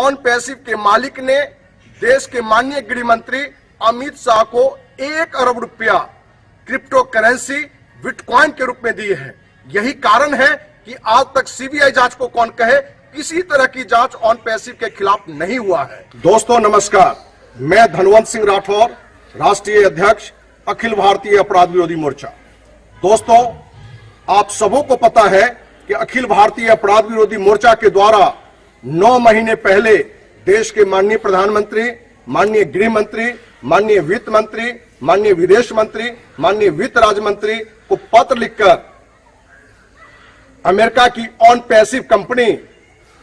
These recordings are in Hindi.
ऑन पैसिव के मालिक ने देश के माननीय गृह मंत्री अमित शाह को 1 अरब रुपया क्रिप्टो करेंसी बिटकॉइन के रूप में दिए हैं। यही कारण है कि आज तक सीबीआई जांच को कौन कहे, किसी तरह की जांच ऑन पैसिव के खिलाफ नहीं हुआ है। दोस्तों नमस्कार, मैं धनवंत सिंह राठौर, राष्ट्रीय अध्यक्ष अखिल भारतीय अपराध विरोधी मोर्चा। दोस्तों, आप सबों को पता है कि अखिल भारतीय अपराध विरोधी मोर्चा के द्वारा 9 महीने पहले देश के माननीय प्रधानमंत्री, माननीय गृह मंत्री, माननीय वित्त मंत्री, माननीय विदेश मंत्री, माननीय वित्त राज्य मंत्री को पत्र लिखकर अमेरिका की ऑन पैसिव कंपनी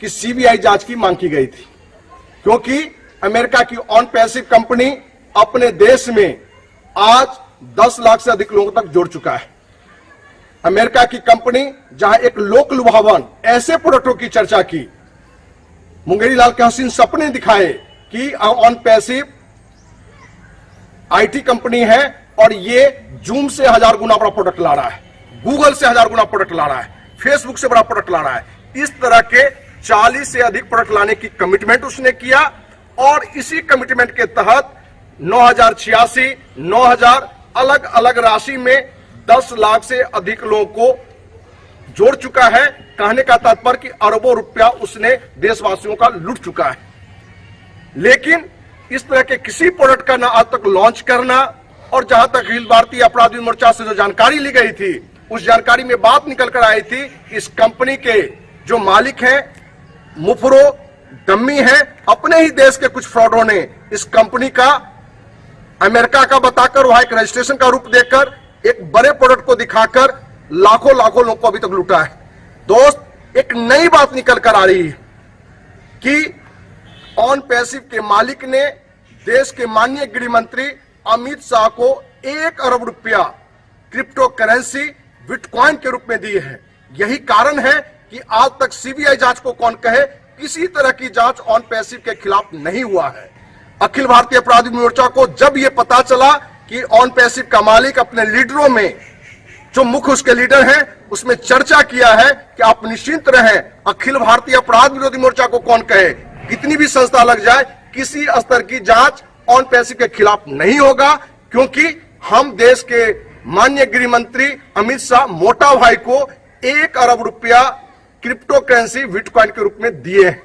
की सीबीआई जांच की मांग की गई थी, क्योंकि अमेरिका की ऑन पैसिव कंपनी अपने देश में आज 10 लाख से अधिक लोगों तक जोड़ चुका है। अमेरिका की कंपनी जहां एक लोक लुभावन ऐसे प्रोडक्टों की चर्चा की, मुंगेरी लाल के हसीन सपने दिखाए कि ऑन पैसिव आईटी कंपनी है और ये जूम से 1000 गुना बड़ा प्रोडक्ट ला रहा है, गूगल से 1000 गुना प्रोडक्ट ला रहा है, फेसबुक से बड़ा प्रोडक्ट ला रहा है। इस तरह के 40 से अधिक प्रोडक्ट लाने की कमिटमेंट उसने किया और इसी कमिटमेंट के तहत 9086, 9000 अलग अलग राशि में 10 लाख से अधिक लोगों को जोड़ चुका है। कहने का तात्पर्य कि अरबों रुपया उसने देशवासियों का लूट चुका है। लेकिन इस तरह के किसी प्रोडक्ट का ना आज तक लॉन्च करना, और जहां तक अखिल भारतीय अपराध विरोधी मोर्चा से जो जानकारी ली गई थी, उस जानकारी में बात निकल कर आई थी इस कंपनी के जो मालिक हैं मुफरो डम्मी हैं, अपने ही देश के कुछ फ्रॉडों ने इस कंपनी का अमेरिका का बताकर वहां एक रजिस्ट्रेशन का रूप देकर एक बड़े प्रोडक्ट को दिखाकर लाखों लोगों को अभी तक लूटा है। दोस्त, एक नई बात निकल कर आ रही है कि ऑन पैसिव के मालिक ने देश के माननीय गृह मंत्री अमित शाह को 1 अरब रुपया क्रिप्टो करेंसी बिटकॉइन के रूप में दिए हैं। यही कारण है कि आज तक सीबीआई जांच को कौन कहे, किसी तरह की जांच ऑन पैसिव के खिलाफ नहीं हुआ है। अखिल भारतीय अपराध विरोधी मोर्चा को जब यह पता चला कि ऑन पैसिव का मालिक अपने लीडरों में जो मुख्य उसके लीडर हैं उसमें चर्चा किया है कि आप निश्चिंत रहें, अखिल भारतीय अपराध विरोधी मोर्चा को कौन कहे, कितनी भी संस्था लग जाए, किसी स्तर की जांच ऑन पैसिव के खिलाफ नहीं होगा, क्योंकि हम देश के माननीय गृह मंत्री अमित शाह मोटा भाई को 1 अरब रुपया क्रिप्टो करेंसी बिटकॉइन के रूप में दिए हैं।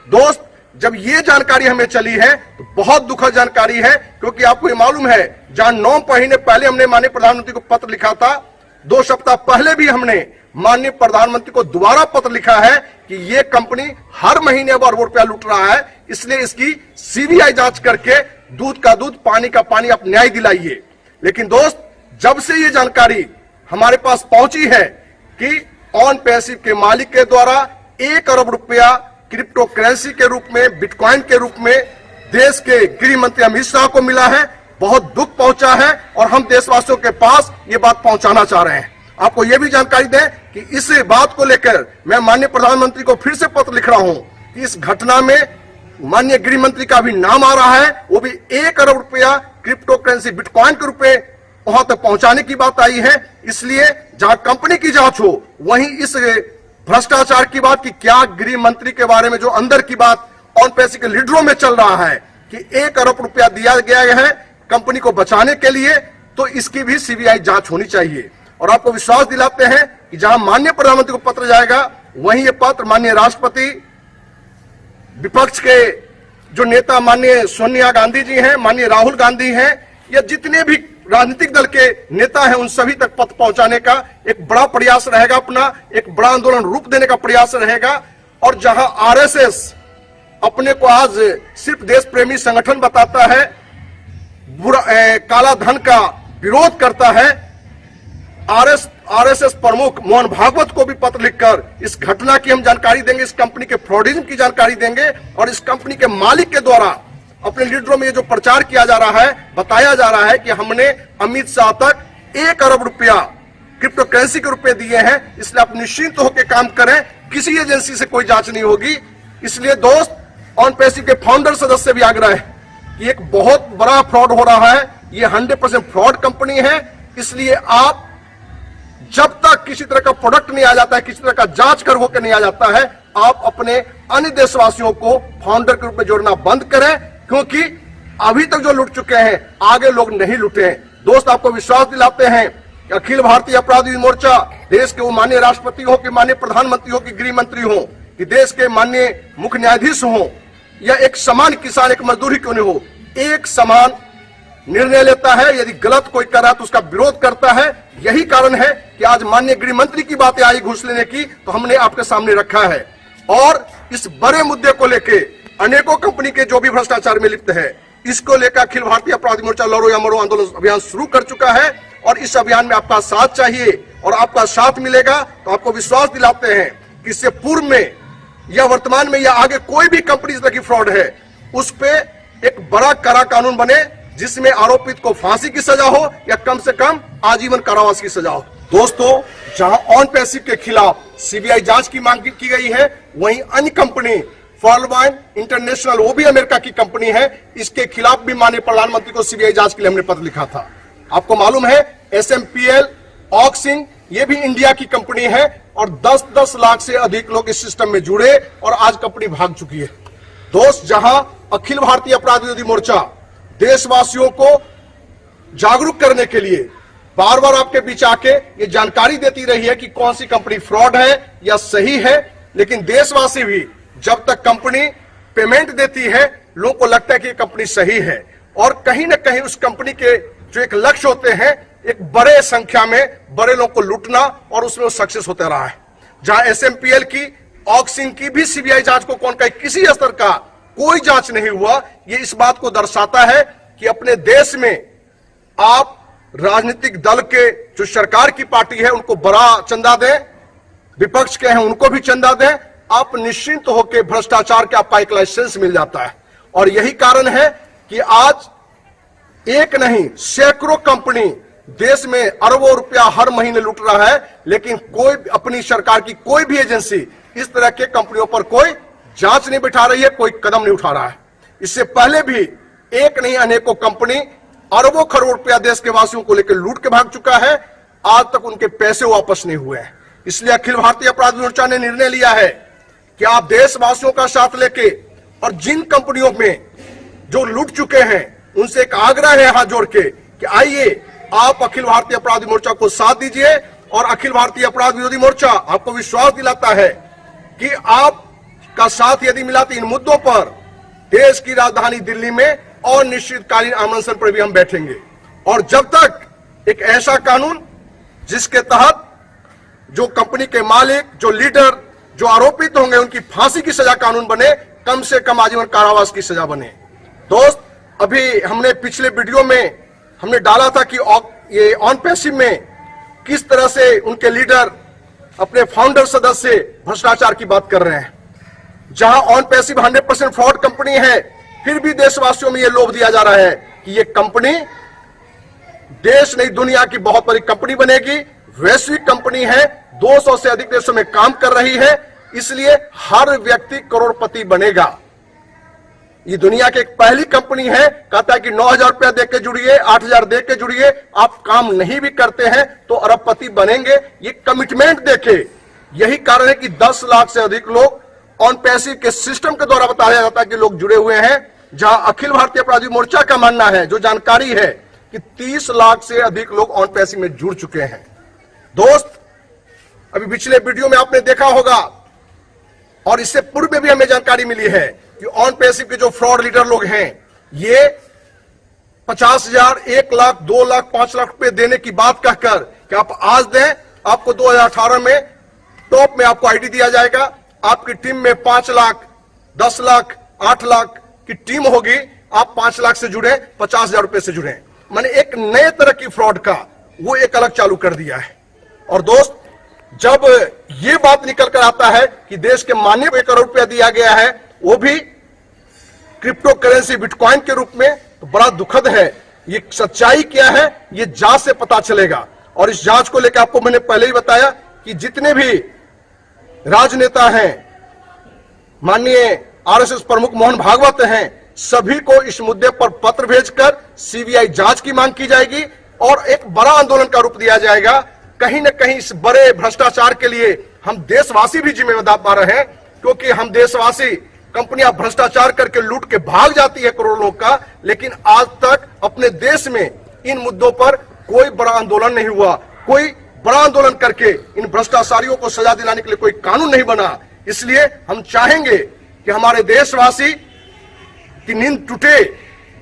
दोस्त, जब ये जानकारी हमें चली है तो बहुत दुखद जानकारी है, क्योंकि आपको ये मालूम है जहां 9 महीने पहले हमने माननीय प्रधानमंत्री को पत्र लिखा था, 2 सप्ताह पहले भी हमने माननीय प्रधानमंत्री को दोबारा पत्र लिखा है कि ये कंपनी हर महीने अरबों रुपया लूट रहा है, इसलिए इसकी सीबीआई जांच करके दूध का दूध पानी का पानी आप न्याय दिलाइए। लेकिन दोस्त, जब से ये जानकारी हमारे पास पहुंची है कि ऑन पैसिव के मालिक के द्वारा 1 अरब रुपया क्रिप्टो करेंसी के रूप में, बिटकॉइन के रूप में देश के गृह मंत्री अमित शाह को मिला है, बहुत दुख पहुंचा है और हम देशवासियों के पास ये बात पहुंचाना चाह रहे हैं। आपको यह भी जानकारी दें कि इस बात को लेकर मैं माननीय प्रधानमंत्री को फिर से पत्र लिख रहा हूं कि इस घटना में माननीय गृह मंत्री का भी नाम आ रहा है, वो भी 1 अरब रुपया क्रिप्टो करेंसी बिटकॉइन के रूप में वहां तक पहुंचाने की बात आई है। इसलिए जहां कंपनी की जांच हो, वहीं इस भ्रष्टाचार की बात कि क्या गृह मंत्री के बारे में जो अंदर की बात ऑन पैसिव के लीडरों में चल रहा है कि 1 अरब रुपया दिया गया है कंपनी को बचाने के लिए, तो इसकी भी सीबीआई जांच होनी चाहिए। और आपको विश्वास दिलाते हैं कि जहां माननीय प्रधानमंत्री को पत्र जाएगा, वहीं यह पत्र माननीय राष्ट्रपति, विपक्ष के जो नेता माननीय सोनिया गांधी जी हैं, माननीय राहुल गांधी हैं, या जितने भी राजनीतिक दल के नेता हैं, उन सभी तक पत्र पहुंचाने का एक बड़ा प्रयास रहेगा, अपना एक बड़ा आंदोलन रूप देने का प्रयास रहेगा। और जहां आरएसएस अपने को आज सिर्फ देश प्रेमी संगठन बताता है, काला धन का विरोध करता है, आरएसएस प्रमुख मोहन भागवत को भी पत्र लिखकर इस घटना की हम जानकारी देंगे, इस कंपनी के फ्रॉडिज्म की जानकारी देंगे और इस कंपनी के मालिक के द्वारा अपने लीडरों में ये जो प्रचार किया जा रहा है, बताया जा रहा है कि हमने अमित शाह तक 1 अरब रुपया क्रिप्टो करेंसी के रूप में दिए हैं, इसलिए आप निश्चिंत होकर काम करें, किसी एजेंसी से कोई जांच नहीं होगी। इसलिए दोस्त, ऑन पैसिव के फाउंडर सदस्य से भी आग्रह है कि एक बहुत बड़ा फ्रॉड हो रहा है, ये 100% फ्रॉड कंपनी है। इसलिए आप जब तक किसी तरह का प्रोडक्ट नहीं आ जाता है, किसी तरह का जांच कर होकर नहीं आ जाता है, आप अपने अन्य देशवासियों को फाउंडर के रूप में जोड़ना बंद करें, क्योंकि अभी तक जो लूट चुके हैं आगे लोग नहीं लूटे हैं। दोस्त, आपको विश्वास दिलाते हैं कि अखिल भारतीय अपराध विरोधी मोर्चा देश के वो माननीय राष्ट्रपति हो कि माननीय प्रधानमंत्री हो कि गृह मंत्री हो कि देश के माननीय मुख्य न्यायाधीश हो या एक समान किसान एक मजदूर ही क्यों नहीं हो, एक समान निर्णय लेता है। यदि गलत कोई कर रहा है तो उसका विरोध करता है। यही कारण है कि आज माननीय गृह मंत्री की बातें आई घूस लेने की, तो हमने आपके सामने रखा है। और इस बड़े मुद्दे को लेके अनेकों कंपनी के जो भी भ्रष्टाचार में लिप्त है, इसको लेकर अखिल भारतीय अपराधी मोर्चा लड़ो या मरो आंदोलन अभियान शुरू कर चुका है। और इस अभियान में आपका साथ चाहिए और आपका साथ मिलेगा तो आपको विश्वास दिलाते हैं कि इससे पूर्व में या वर्तमान में या आगे कोई भी कंपनी इस तरह की फ्रॉड है, उस पे एक बड़ा कड़ा कानून बने जिसमें आरोपित को फांसी की सजा हो या कम से कम आजीवन कारावास की सजा हो। दोस्तों, जहां ऑन पैसिव के खिलाफ सीबीआई जांच की मांग की गई है, वहीं अन्य कंपनी फॉलवाइन इंटरनेशनल, वो भी अमेरिका की कंपनी है, इसके खिलाफ भी माननीय प्रधानमंत्री को सीबीआई जांच के लिए हमने पत्र लिखा था। आपको मालूम है SMPL, ऑक्सिंग, ये भी इंडिया की कंपनी है और 10-10 लाख से अधिक लोग इस सिस्टम में जुड़े और आज कंपनी भाग चुकी है। दोस्त, जहां अखिल भारतीय अपराध विरोधी मोर्चा देशवासियों को जागरूक करने के लिए बार बार आपके बीच आके ये जानकारी देती रही है कि कौन सी कंपनी फ्रॉड है या सही है, लेकिन देशवासी भी जब तक कंपनी पेमेंट देती है लोगों को लगता है कि ये कंपनी सही है। और कहीं ना कहीं उस कंपनी के जो एक लक्ष्य होते हैं, एक बड़े संख्या में बड़े लोगों को लूटना, और उसमें वो सक्सेस होता रहा है। जहां SMPL की, ऑक्सिंग की भी सीबीआई जांच को कौन कहे किसी स्तर का कोई जांच नहीं हुआ, ये इस बात को दर्शाता है कि अपने देश में आप राजनीतिक दल के जो सरकार की पार्टी है उनको बड़ा चंदा दें, विपक्ष के हैं उनको भी चंदा दें, आप निश्चिंत होकर भ्रष्टाचार के आपका एक लाइसेंस मिल जाता है। और यही कारण है कि आज एक नहीं सैकड़ों कंपनी देश में अरबों रुपया हर महीने लूट रहा है, लेकिन कोई अपनी सरकार की कोई भी एजेंसी इस तरह के कंपनियों पर कोई जांच नहीं बिठा रही है, कोई कदम नहीं उठा रहा है। इससे पहले भी एक नहीं अनेकों कंपनी अरबों करोड़ रुपया देश के वासियों को लेकर लूट के भाग चुका है, आज तक उनके पैसे वापस नहीं हुए हैं। इसलिए अखिल भारतीय अपराध मोर्चा ने निर्णय लिया है कि आप देशवासियों का साथ लेके और जिन कंपनियों में जो लूट चुके हैं उनसे एक आग्रह है हाथ जोड़ के कि आइए आप अखिल भारतीय अपराधी मोर्चा को साथ दीजिए। और अखिल भारतीय अपराध विरोधी मोर्चा आपको विश्वास दिलाता है कि आपका साथ यदि मिला तो इन मुद्दों पर देश की राजधानी दिल्ली में और निश्चितकालीन आमंत्रण पर भी हम बैठेंगे। और जब तक एक ऐसा कानून जिसके तहत जो कंपनी के मालिक, जो लीडर, जो आरोपित होंगे उनकी फांसी की सजा कानून बने, कम से कम आजीवन कारावास की सजा बने। दोस्त, अभी हमने पिछले वीडियो में हमने डाला था कि ये ऑन पैसिव में किस तरह से उनके लीडर अपने फाउंडर सदस्य भ्रष्टाचार की बात कर रहे हैं। जहां ऑन पैसिव 100% फ्रॉड कंपनी है, फिर भी देशवासियों में यह लोभ दिया जा रहा है कि यह कंपनी देश नहीं दुनिया की बहुत बड़ी कंपनी बनेगी, वैश्विक कंपनी है, 200 से अधिक देशों में काम कर रही है, इसलिए हर व्यक्ति करोड़पति बनेगा। ये दुनिया की एक पहली कंपनी है, कहता है कि 9,000 रुपया दे के जुड़िए, 8,000 दे के जुड़िए, आप काम नहीं भी करते हैं तो अरबपति बनेंगे, ये कमिटमेंट देके। यही कारण है कि 10 लाख से अधिक लोग ऑन पैसिव के सिस्टम के द्वारा बताया जाता है कि लोग जुड़े हुए हैं। जहां अखिल भारतीय अपराधी मोर्चा का मानना है, जो जानकारी है कि 30 लाख से अधिक लोग ऑन पैसिव में जुड़ चुके हैं। दोस्त, अभी पिछले वीडियो में आपने देखा होगा और इससे पूर्व में भी हमें जानकारी मिली है कि ऑन पैसिव के जो फ्रॉड लीडर लोग हैं, ये 50,000, 1 लाख, 2 लाख, 5 लाख रुपए देने की बात कहकर कि आप आज दें, आपको 2018 में टॉप में आपको आईडी दिया जाएगा, आपकी टीम में 5 लाख, 10 लाख, 8 लाख की टीम होगी, आप 5 लाख से जुड़े, 50,000 रुपए से जुड़े। मैंने एक नए तरह की फ्रॉड का वो एक अलग चालू कर दिया है। और दोस्त, जब ये बात निकल कर आता है कि देश के माननीय 1 करोड़ रुपया दिया गया है, वो भी क्रिप्टो करेंसी बिटकॉइन के रूप में, तो बड़ा दुखद है। ये सच्चाई क्या है, ये जांच से पता चलेगा। और इस जांच को लेकर आपको मैंने पहले ही बताया कि जितने भी राजनेता हैं, माननीय RSS प्रमुख मोहन भागवत हैं, सभी को इस मुद्दे पर पत्र भेजकर सीबीआई जांच की मांग की जाएगी और एक बड़ा आंदोलन का रूप दिया जाएगा। कहीं न कहीं इस बड़े भ्रष्टाचार के लिए हम देशवासी भी जिम्मेदार हैं, क्योंकि हम देशवासी, कंपनियां भ्रष्टाचार करके लूट के भाग जाती है करोड़ों का, लेकिन आज तक अपने देश में इन मुद्दों पर कोई बड़ा आंदोलन नहीं हुआ। कोई बड़ा आंदोलन करके इन भ्रष्टाचारियों को सजा दिलाने के लिए कोई कानून नहीं बना। इसलिए हम चाहेंगे कि हमारे देशवासी की नींद टूटे,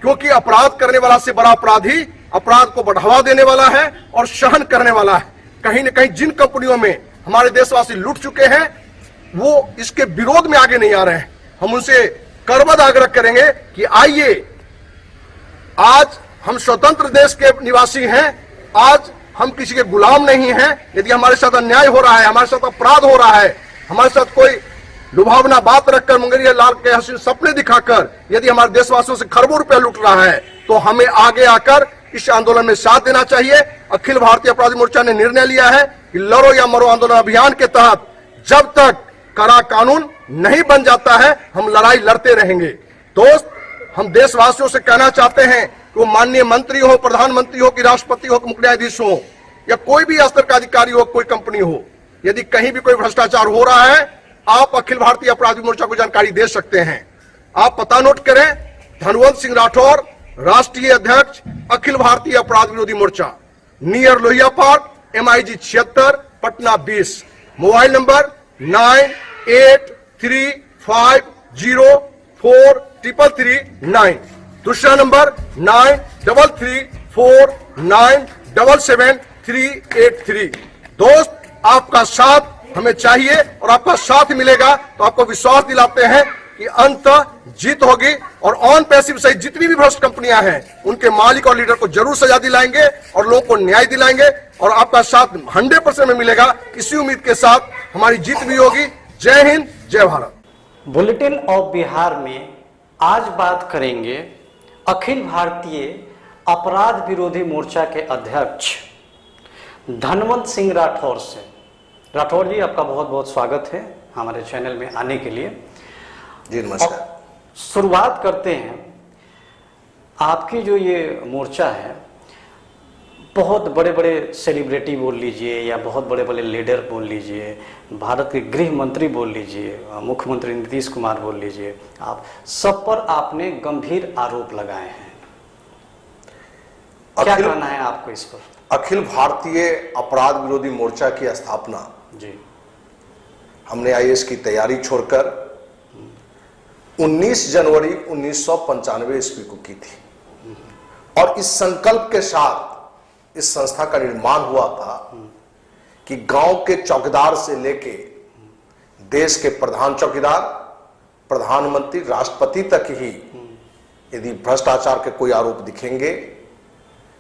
क्योंकि अपराध करने वाला से बड़ा अपराधी अपराध को बढ़ावा देने वाला है और सहन करने वाला है। कहीं न कहीं जिन कंपनियों में हमारे देशवासी लूट चुके हैं वो इसके विरोध में आगे नहीं आ रहे हैं। हम उनसे करबद्ध आग्रह करेंगे कि आइए, आज हम स्वतंत्र देश के निवासी हैं, आज हम किसी के गुलाम नहीं हैं। यदि हमारे साथ अन्याय हो रहा है, हमारे साथ अपराध हो रहा है, हमारे साथ कोई लुभावना बात रखकर, मुंगेरिया लाल के हसीन सपने दिखाकर यदि हमारे देशवासियों से खरबों रुपया लूट रहा है, तो हमें आगे आकर इस आंदोलन में साथ देना चाहिए। अखिल भारतीय अपराधी मोर्चा ने निर्णय लिया है कि लड़ो या मरो आंदोलन अभियान के तहत जब तक कड़ा कानून नहीं बन जाता है हम लड़ाई लड़ते रहेंगे। दोस्त, हम देशवासियों से कहना चाहते हैं कि वो माननीय मंत्री हो, प्रधानमंत्री हो, कि राष्ट्रपति हो, कि मुख्य न्यायाधीश हो, या कोई भी स्तर का अधिकारी हो, कोई कंपनी हो, यदि कहीं भी कोई भ्रष्टाचार हो रहा है, आप अखिल भारतीय अपराधी मोर्चा को जानकारी दे सकते हैं। आप पता नोट करें, धनवंत सिंह राठौर, राष्ट्रीय अध्यक्ष, अखिल Bharatiya Apradh Virodhi Morcha, near Lohia park, MIG 76, Patna 20। Mobile number 9835043339। दूसरा नंबर 9334977383। दोस्त, आपका साथ हमें चाहिए और आपका साथ मिलेगा तो आपको विश्वास दिलाते हैं कि अंत जीत होगी और ऑन पैसिव सहित जितनी भी भ्रष्ट कंपनियां हैं उनके मालिक और लीडर को जरूर सजा दिलाएंगे और लोगों को न्याय दिलाएंगे और आपका साथ 100% में मिलेगा। इसी उम्मीद के साथ हमारी जीत भी होगी। जय हिंद, जय भारत। बुलेटिन ऑफ बिहार में आज बात करेंगे अखिल भारतीय अपराध विरोधी मोर्चा के अध्यक्ष धनवंत सिंह राठौर से। राठौर जी, आपका बहुत बहुत स्वागत है हमारे चैनल में आने के लिए। जी नमस्कार। शुरुआत करते हैं, आपकी जो ये मोर्चा है, बहुत बड़े बड़े सेलिब्रिटी बोल लीजिए या बहुत बड़े बड़े लीडर बोल लीजिए, भारत के गृह मंत्री बोल लीजिए, मुख्यमंत्री नीतीश कुमार बोल लीजिए, आप सब पर आपने गंभीर आरोप लगाए हैं। क्या कहना है आपको इस पर? अखिल भारतीय अपराध विरोधी मोर्चा की स्थापना जी हमने IAS की तैयारी छोड़कर 19 जनवरी 1995 ईस्वी को की थी और इस संकल्प के साथ इस संस्था का निर्माण हुआ था कि गांव के चौकीदार से लेके देश के प्रधान चौकीदार, प्रधानमंत्री, राष्ट्रपति तक ही यदि भ्रष्टाचार के कोई आरोप दिखेंगे,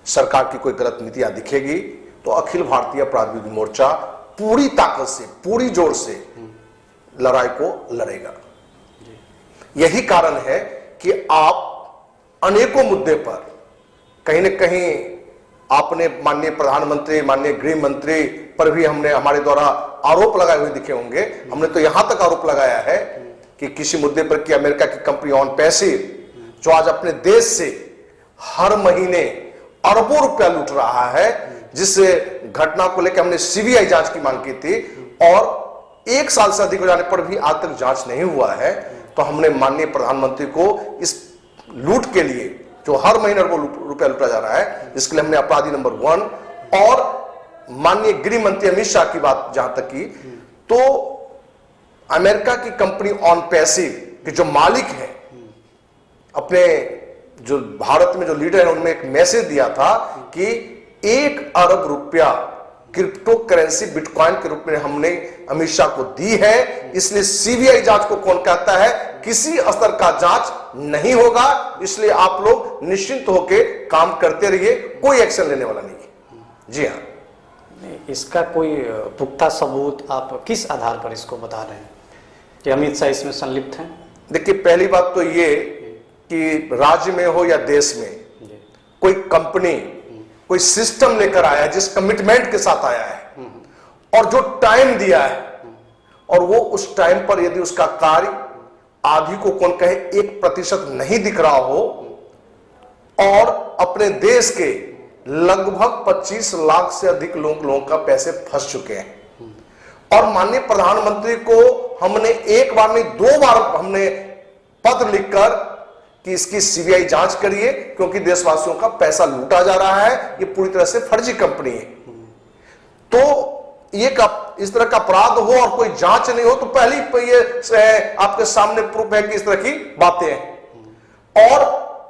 सरकार की कोई गलत नीतियां दिखेगी, तो अखिल भारतीय अपराध विरोधी मोर्चा पूरी ताकत से, पूरी जोर से लड़ाई को लड़ेगा। यही कारण है कि आप अनेकों मुद्दे पर कहीं न कहीं आपने माननीय प्रधानमंत्री, माननीय गृह मंत्री पर भी हमने हमारे द्वारा आरोप लगाए हुए दिखे होंगे। हमने तो यहां तक आरोप लगाया है कि किसी मुद्दे पर कि अमेरिका की कंपनी ऑन पैसिव, जो आज अपने देश से हर महीने अरबों रुपया लूट रहा है, जिस घटना को लेकर हमने CBI जांच की मांग की थी और 1 साल से अधिक हो जाने पर भी आज तक जांच नहीं हुआ है, तो हमने माननीय प्रधानमंत्री को इस लूट के लिए, जो हर महीने अरबों रुपया लूटा जा रहा है, इसके लिए हमने अपराधी नंबर 1 और माननीय गृह मंत्री अमित शाह की बात जहां तक की, तो अमेरिका की कंपनी ऑन पैसिव के जो मालिक है, अपने जो भारत में जो लीडर है, उनमें एक मैसेज दिया था कि 1 अरब रुपया क्रिप्टो करेंसी बिटकॉइन के रूप में हमने अमित शाह को दी है। इसलिए CBI जांच को कौन कहता है, किसी स्तर का जांच नहीं होगा। इसलिए आप लोग निश्चिंत होकर काम करते रहिए, कोई एक्शन लेने वाला नहीं है। जी हाँ, इसका कोई पुख्ता सबूत आप किस आधार पर इसको बता रहे हैं कि अमित शाह इसमें संलिप्त हैं? देखिए, पहली बात तो ये कि राज्य में हो या देश में कोई कंपनी कोई सिस्टम लेकर आया है, जिस कमिटमेंट के साथ आया है और जो टाइम दिया है, और वो उस टाइम पर यदि उसका कार्य आधी को कौन कहे 1% नहीं दिख रहा हो और अपने देश के लगभग 25 लाख से अधिक लोगों का पैसे फंस चुके हैं और माननीय प्रधानमंत्री को हमने एक बार नहीं 2 बार हमने पत्र लिखकर कि इसकी सीबीआई जांच करिए, क्योंकि देशवासियों का पैसा लूटा जा रहा है, ये पूरी तरह से फर्जी कंपनी है। तो ये इस तरह का अपराध हो और कोई जांच नहीं हो तो पहले ये आपके सामने प्रूफ है कि इस तरह की बातें हैं। और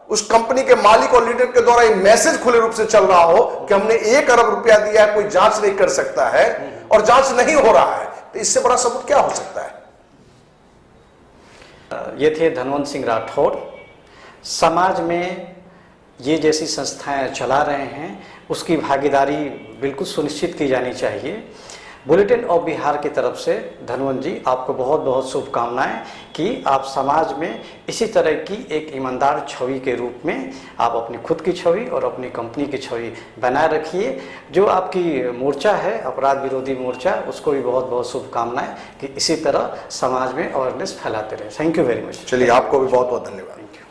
उस कंपनी के मालिक और लीडर के द्वारा ये मैसेज खुले रूप से चल रहा हो कि हमने 1 अरब रुपया दिया है, कोई जांच नहीं कर सकता है, और जांच नहीं हो रहा है, तो इससे बड़ा सबूत क्या हो सकता है? ये थे धनवंत सिंह राठौड़। समाज में ये जैसी संस्थाएं चला रहे हैं उसकी भागीदारी बिल्कुल सुनिश्चित की जानी चाहिए। बुलेटिन ऑफ बिहार की तरफ से धनवंत जी आपको बहुत बहुत शुभकामनाएं कि आप समाज में इसी तरह की एक ईमानदार छवि के रूप में आप अपनी खुद की छवि और अपनी कंपनी की छवि बनाए रखिए। जो आपकी मोर्चा है अपराध विरोधी मोर्चा, उसको भी बहुत बहुत शुभकामनाएं कि इसी तरह समाज में अवेयरनेस फैलाते रहे। Thank you very much. चलिए, आपको भी बहुत बहुत धन्यवाद। Thank you.